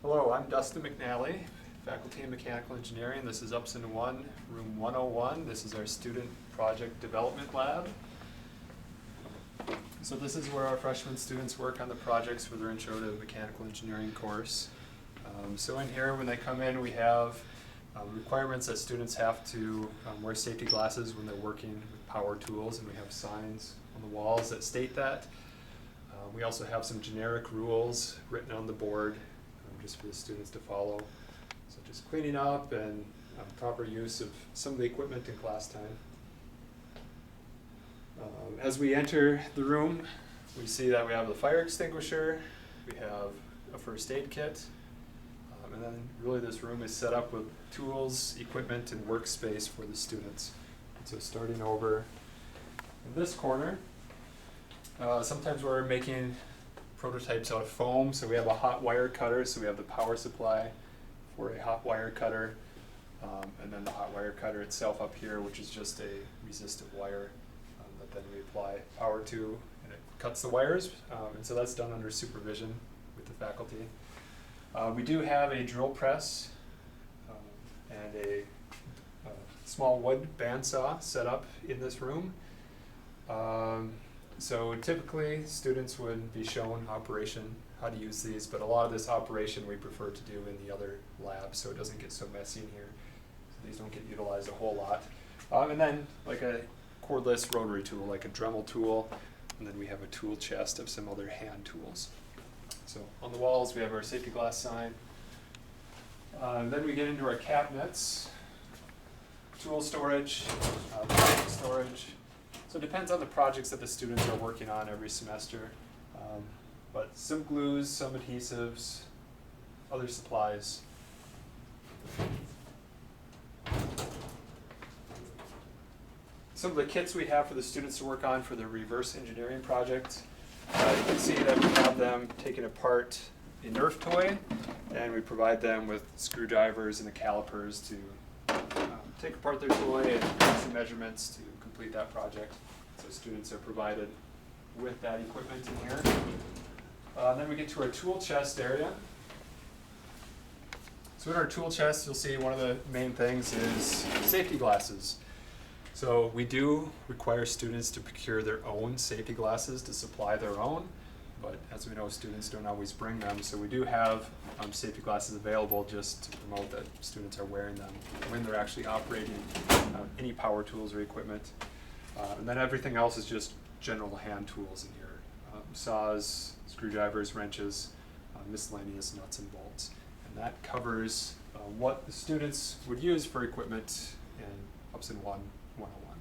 Hello, I'm Dustin McNally, Faculty in Mechanical Engineering. This is Upson 1, Room 101. This is our Student Project Development Lab. So this is where our freshman students work on the projects for their Intro to Mechanical Engineering course. So in here, when they come in, we have requirements that students have to wear safety glasses when they're working with power tools, and we have signs on the walls that state that. We also have some generic rules written on the board just for the students to follow, such as cleaning up and proper use of some of the equipment in class time. As we enter the room, we see that we have the fire extinguisher, we have a first aid kit, and then really this room is set up with tools, equipment, and workspace for the students. And so starting over in this corner, sometimes we're making prototypes out of foam, so we have a hot wire cutter, so we have the power supply for a hot wire cutter, and then the hot wire cutter itself up here, which is just a resistive wire that then we apply power to, and it cuts the wires, and so that's done under supervision with the faculty. We do have a drill press and a small wood bandsaw set up in this room. So typically students would be shown operation, how to use these, but a lot of this operation we prefer to do in the other labs so it doesn't get so messy in here. So these don't get utilized a whole lot. And then like a cordless rotary tool, like a Dremel tool, and then we have a tool chest of some other hand tools. So on the walls we have our safety glass sign. Then we get into our cabinets, tool storage, project storage. So it depends on the projects that the students are working on every semester. But some glues, some adhesives, other supplies. Some of the kits we have for the students to work on for the reverse engineering project. You can see that we have them taking apart a Nerf toy, and we provide them with screwdrivers and the calipers to take apart their toy and take some measurements to complete that project. So students are provided with that equipment in here. Then we get to our tool chest area. So in our tool chest, you'll see one of the main things is safety glasses. So we do require students to procure their own safety glasses to supply their own, but as we know, students don't always bring them. So we do have safety glasses available just to promote that students are wearing them when they're actually operating any power tools or equipment. And then everything else is just general hand tools in here. Saws, screwdrivers, wrenches, miscellaneous nuts and bolts. And that covers what the students would use for equipment in Upson 1, 101.